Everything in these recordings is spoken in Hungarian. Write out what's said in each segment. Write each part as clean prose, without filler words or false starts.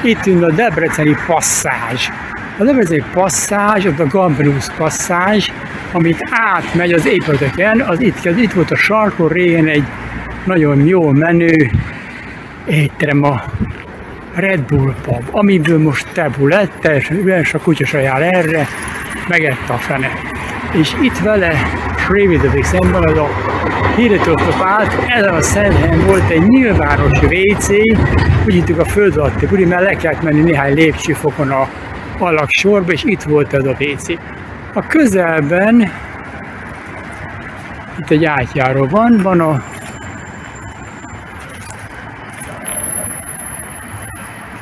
Itt ül a Debreceni passzázs. A Debreceni passzázs, az a Gambrinus passzázs, amit átmegy az épületeken, az itt volt a sarkon régen egy nagyon jól menő étterem, a Red Bull Pub, amiből most tebu lett, teljesen üres, a kutya sajál erre, megette a fene. És itt vele Srévidedik szemben az a hirdetőoszlop át, ezen a szenthelyen volt egy nyilvános WC, úgy hittük a föld alatti buli, mert le kellett menni néhány lépcsőfokon a alaksorba, és itt volt ez a WC. A közelben itt egy átjáró van a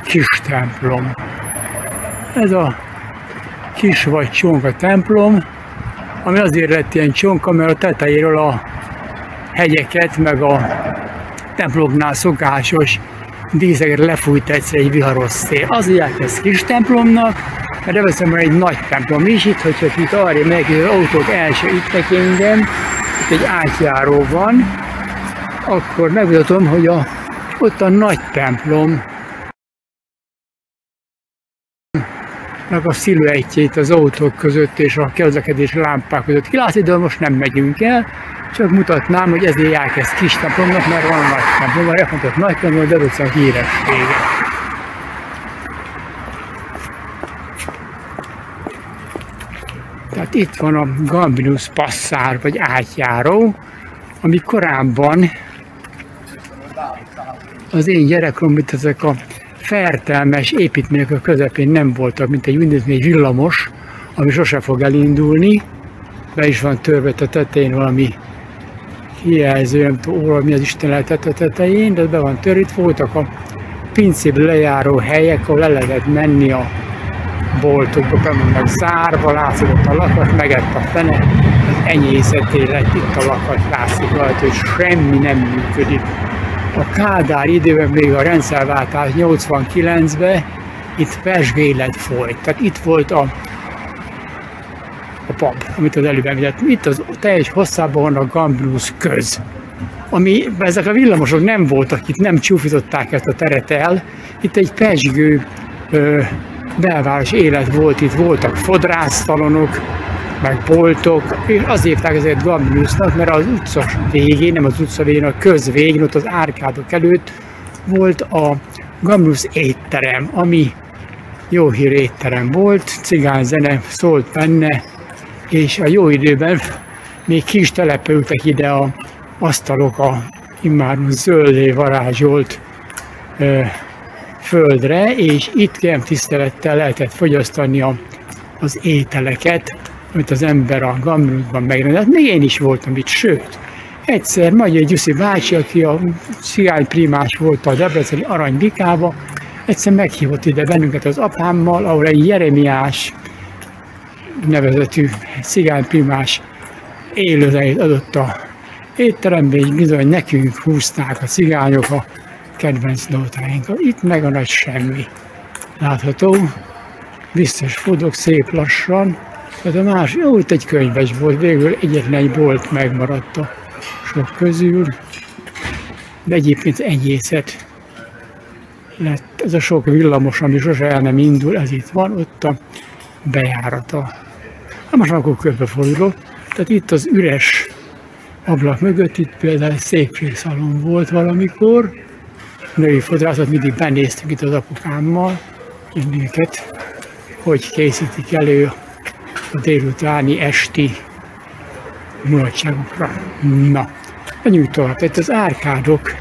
kis templom. Ez a kis vagy csonka templom, ami azért lett ilyen csonka, mert a tetejéről a hegyeket, meg a templomnál szokásos díszeket lefújt egyszer egy viharos szél. Azért ezt kis templomnak, mert Debrecenben egy nagy templom is, itt, hogyha itt arra megyek, az autók első ittek engem, itt egy átjáró van, akkor megmutatom, hogy ott a nagy templom a sziluettjét az autók között és a közlekedés lámpák között kilátni, de most nem megyünk el, csak mutatnám, hogy ezért járják ezt kis templomnak, mert van a nagy templom, a reformtott nagy templom, a Debrecen híressége. Tehát itt van a Gambrinus passzár, vagy átjáró, ami korábban az én gyerekkoromban ezek a fertelmes építmények a közepén nem voltak, mint egy villamos, ami sose fog elindulni. Be is van törve a tetején valami kijelző, nem tudom, mi az Isten lehetett a tetején, de be van törve. Itt voltak a pincébe lejáró helyek, ahol le lehetett menni a boltokba, be vannak zárva, látszott a lakat, megett a fene, az enyészeté lett itt a lakat, látszik rajta, hogy semmi nem működik. A Kádár időben, még a rendszerváltás 89-ben itt pezsgélet folyt. Tehát itt volt a pub, amit az előbb említettem. Itt az teljes hosszában van a Gambrinus köz. Ezek a villamosok nem voltak, itt nem csúfították ezt a teret el. Itt egy pezsgő belváros élet volt, itt voltak fodrásztalonok, meg boltok, és azért hívták ezeket Gambrinusnak, mert az utca végén, nem az utca végén, a köz végén, ott az árkádok előtt volt a Gambrinus étterem, ami jó hír étterem volt, cigányzene szólt benne, és a jó időben még ki is települtek ide az asztalok a immáron zöldé varázsolt földre, és itt ilyen tisztelettel lehetett fogyasztani az ételeket, amit az ember a Gambrinusban megrendelt. Még én is voltam itt, sőt, egyszer Magyar Gyuszi bácsi, aki a cigányprímás volt a debreceni Aranybikába, egyszer meghívott ide bennünket az apámmal, ahol egy Jeremiás nevezetű cigányprímás élőzenét adott a étterembe, és bizony nekünk húzták a cigányok a kedvenc nótáinkat. Itt meg a nagy semmi. Látható, biztos fordulok szép lassan. Tehát a más, jó, itt egy könyves volt, végül egyetlen egy bolt megmaradt a sok közül, de egyébként egészet lett. Ez a sok villamos, ami sose el nem indul, ez itt van, ott a bejárata. Hát most akkor körbefordulok, tehát itt az üres ablak mögött, itt például egy szépségszalon volt valamikor, női fodrászat, mindig benéztük itt az apukámmal, hogy őket hogy készítik elő a délutáni esti mulatságokra. Na, menjünk tovább. Itt az árkádok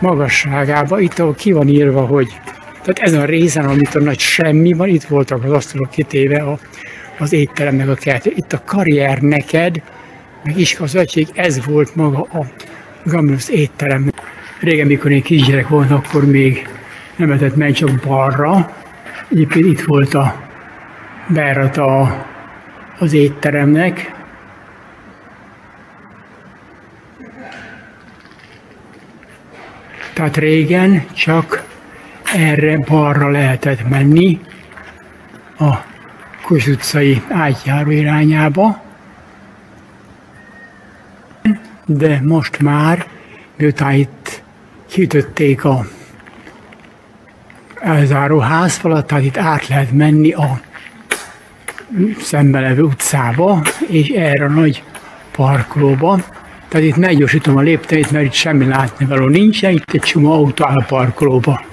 magasságában, itt ahol ki van írva, hogy tehát ezen a részen, amit a nagy semmi van, itt voltak az asztalok kitéve az étteremnek a kert. Itt a karrier neked, meg iskazattség, ez volt maga a Gambrinus étterem. Régen, mikor én kisgyerek volt, akkor még nem lehetett menni csak balra. Egyébként itt volt a bejárata az étteremnek. Tehát régen csak erre balra lehetett menni a Kos utcai átjáró irányába. De most már, miután itt kiütötték a elzáró házfalat, tehát itt át lehet menni a szembe levő utcába, és erre a nagy parkolóba. Tehát itt meggyorsítom a léptenét, mert itt semmi látnivaló nincsen, itt egy csomó autó áll a parkolóba.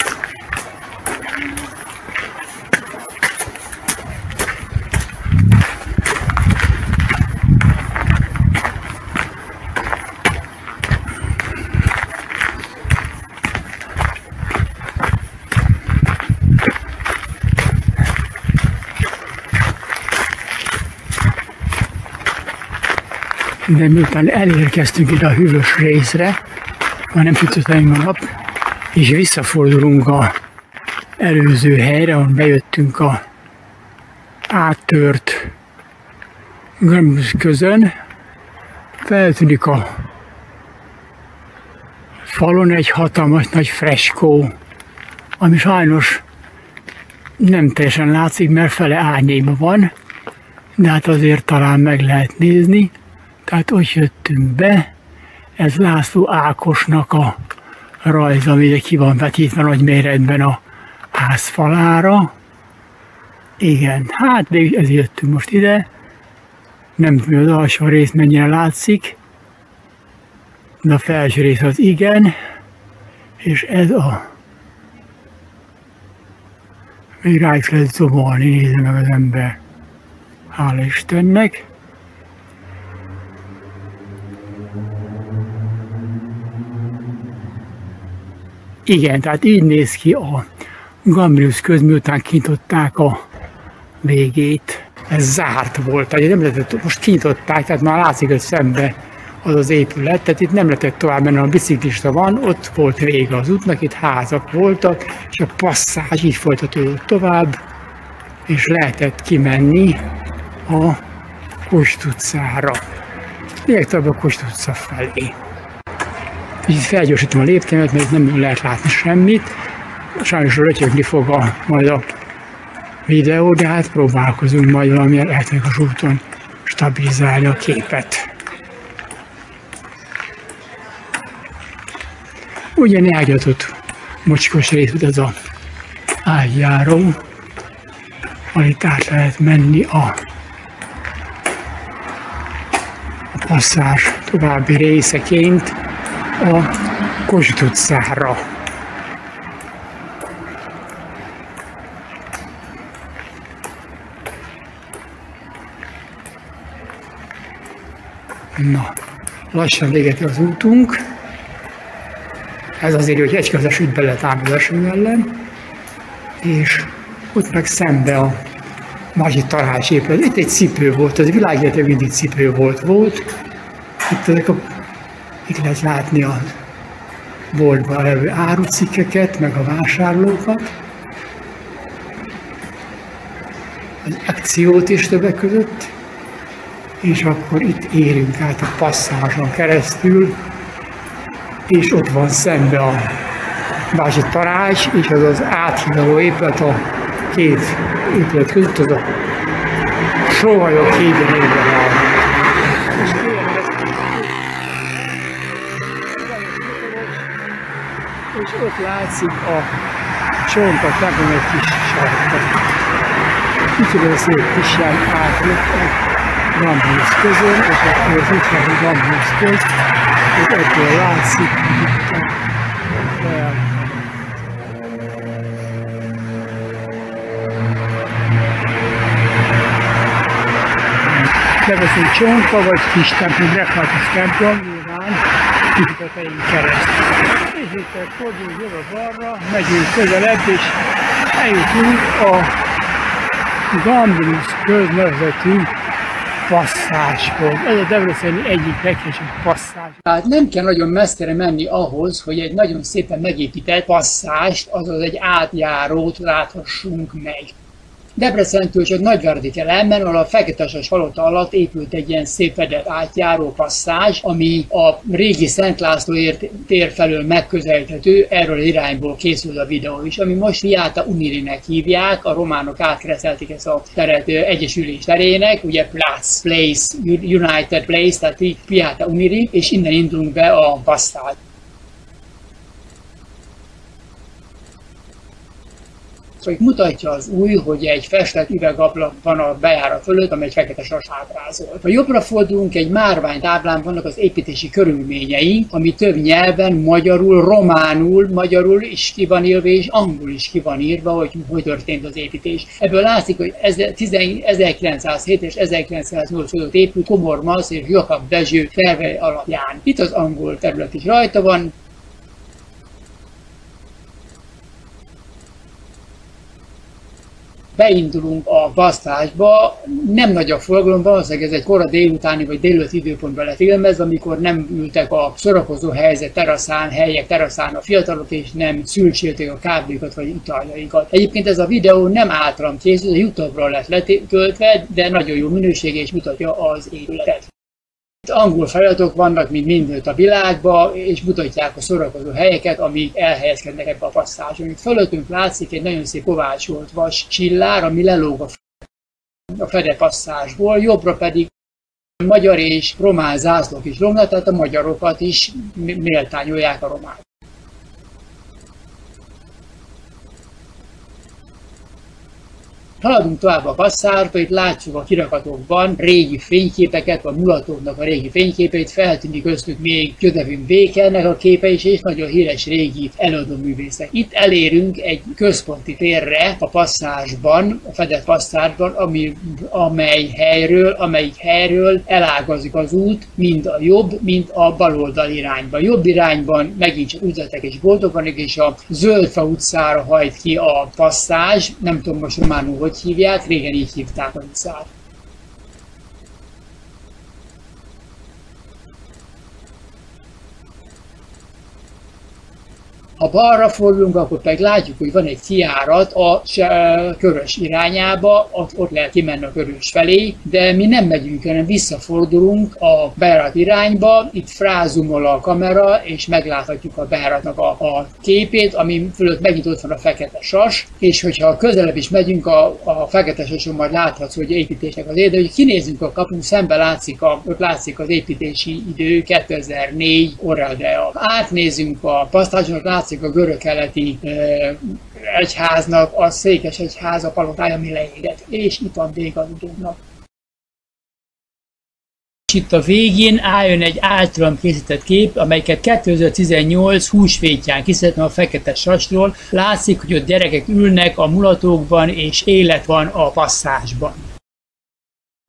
De miután elérkeztünk ide a hűvös részre, már nem sütöttünk a nap, és visszafordulunk az előző helyre, ahol bejöttünk a áttört Grambus közön, feltűnik a falon egy hatalmas nagy freskó, ami sajnos nem teljesen látszik, mert fele árnyékban van, de hát azért talán meg lehet nézni. Tehát ott jöttünk be, ez László Ákosnak a rajz, ami ki van vetítve nagy méretben a ház falára. Igen, hát ezért jöttünk most ide. Nem tudom, az alsó rész mennyire látszik, de a felső rész az igen, és ez a... Még rá is lehet zobolni, nézze meg az ember. Hála Istennek. Igen, tehát így néz ki a Gambrius köz, miután kinyitották a végét. Ez zárt volt, tehát nem lehetett, most kinyitották, tehát már látszik, hogy szembe az az épület, tehát itt nem lehetett tovább menni, a biciklista van, ott volt vége az útnak, itt házak voltak, és a passzázs így folytatódott tovább, és lehetett kimenni a Kossuth utcára. Lényegtelen a Kossuth utca felé. Így felgyorsítom a léptemet, mert nem lehet látni semmit. Sajnos rötyögni fog majd a videó, de hát próbálkozunk majd valamilyen elektronikus úton stabilizálni a képet. Ugyan elgyatott mocskos rész ez a átjáró, amit át lehet menni a passzázs további részeként a Kossuth utcára. Na, lassan véget az útunk. Ez azért, hogy egyközös ügybe lehet állni az eső ellen, és ott meg szembe a másik Tanács épület. Itt egy cipő volt, az világéletben mindig cipő volt. Itt lehet látni a boltban levő árucikkeket, meg a vásárlókat. Az akciót is többek között. És akkor itt érünk át a passzázson keresztül, és ott van szembe a Bácsi Tanács, és az az áthidaló épület a két épület között, az a sóhajok hídon ébben áll. És ott látszik a csontot, nekem egy kis sarkat. Kicsit szép kis ilyen átjött a Gambrius közön, és akkor az itt van a Gambrius köz, és ebből látszik, hogy itt a Debrecen csonka, vagy kis templom, református templom, nyilván itt a tején keresztül. És itt fordulunk jobbra-balra, megyünk közelebb, és eljutunk a Gambrius köz nevezetű passzázshoz. Ez a debreceni egyik legkisebb passzázs. Tehát nem kell nagyon messzire menni ahhoz, hogy egy nagyon szépen megépített passzást, azaz egy átjárót láthassunk meg. Debrecentől csak Nagyváradi kell elmenni, ahol a Fekete-Vasas palota alatt épült egy ilyen szép fedett átjáró passzázs, ami a régi Szent László tér felől megközelíthető, erről az irányból készül a videó is, ami most Piazza Unirinek hívják, a románok átkereszelték ezt a teret egyesülés terének, ugye Place, United Place, tehát így Piazza Uniri, és innen indulunk be a passzázs. Szóval mutatja az új, hogy egy festett üvegablak van a bejárat fölött, amely egy fekete sas ábrázol. Ha jobbra fordulunk, egy márvány táblán vannak az építési körülményeink, ami több nyelven, magyarul, románul, magyarul is ki van írva, és angol is ki van írva, hogy történt az építés. Ebből látszik, hogy 1907 és 1908 között épült Komormasz és Jakab Dezső tervei alapján. Itt az angol terület is rajta van. Beindulunk a basztásba, nem nagy a forgalom, valószínűleg ez egy kora délutáni vagy délelőtti időpontban lett filmezve, amikor nem ültek a szórakozó helyek teraszán a fiatalok, és nem szülcsélték a káblékat vagy italjaikat. Egyébként ez a videó nem általam készült, a YouTube-ról lett letöltve, de nagyon jó minősége és mutatja az épületet. Angol feliratok vannak, mint mindenütt a világban, és mutatják a szórakozó helyeket, amik elhelyezkednek ebbe a passzázson. Itt fölöttünk látszik egy nagyon szép kovácsolt vas csillár, ami lelóg a Fede passzázsból, jobbra pedig magyar és román zászlók is lógnak, tehát a magyarokat is méltányolják a román. Haladunk tovább a passzárba, itt látjuk a kirakatokban régi fényképeket, a mulatóknak a régi fényképeit, feltűnik köztük még Josephine Bakernek a képe is, és nagyon híres régi előadóművészek. Itt elérünk egy központi térre a passzázsban, a fedett passzázsban, amelyik helyről elágazik az út, mind a jobb, mind a baloldal irányba. Jobb irányban megint csak üzletek és boltok vannak, és a Zöldfa utcára hajt ki a passzázs, nem tudom most románul hogy hívják, régen így hívták a utcát. Ha balra fordulunk, akkor pedig látjuk, hogy van egy kijárat a Körös irányába, ott lehet kimenni a Körös felé, de mi nem megyünk, hanem visszafordulunk a bejárat irányba, itt frázumol a kamera, és megláthatjuk a bejáratnak a képét, ami fölött megint ott van a fekete sas, és hogyha közelebb is megyünk, a fekete sason majd láthatsz, hogy építésnek az de hogy kinézünk a kapun, szembe látszik az építési idő, 2004 Oradea. Átnézünk a pasztáson, látszik a görög-keleti egyháznak, a székesegyház, a palotája, ami leégett. És itt van vége az utódnak. Itt a végén álljon egy általam készített kép, amelyiket 2018 húsvétján készítettem a fekete sasról. Látszik, hogy ott gyerekek ülnek a mulatókban, és élet van a passzázsban.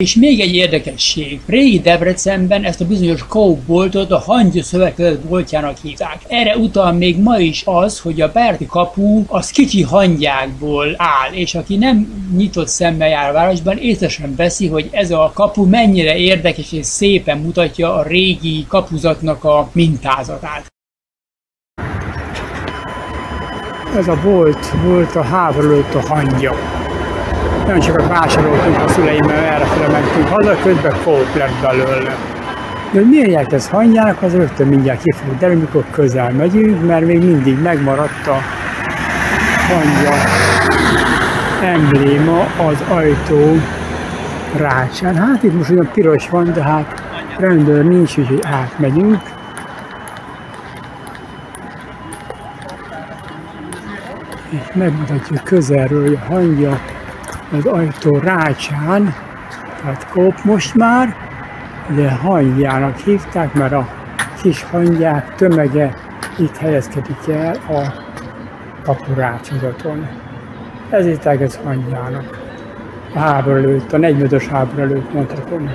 És még egy érdekesség, régi Debrecenben ezt a bizonyos Coop boltot a Hangyő Szövetkezet boltjának hívták. Erre utal még ma is az, hogy a bejárati kapu az kicsi hangyákból áll, és aki nem nyitott szemmel jár a városban, észre sem veszi, hogy ez a kapu mennyire érdekes és szépen mutatja a régi kapuzatnak a mintázatát. Ez a bolt volt a háború előtt a hangya. Nem sokat vásároltunk a szüleimmel, errefele mentünk haza, közben Coop lett belőle. De hogy miért járt ez hangyának, az rögtön mindjárt ki fog derülni, mikor közel megyünk, mert még mindig megmaradt a hangya embléma az ajtó rácsán. Hát itt most olyan piros van, de hát rendőr nincs, úgyhogy átmegyünk. És megmutatjuk közelről, hogy a hangya az ajtó rácsán, tehát Coop most már, de hangyának hívták, mert a kis hangyák tömege itt helyezkedik el a kapurácsozaton. Ez itt egész hangyának. A háború előtt, a 45-ös háború előtt mondhatom.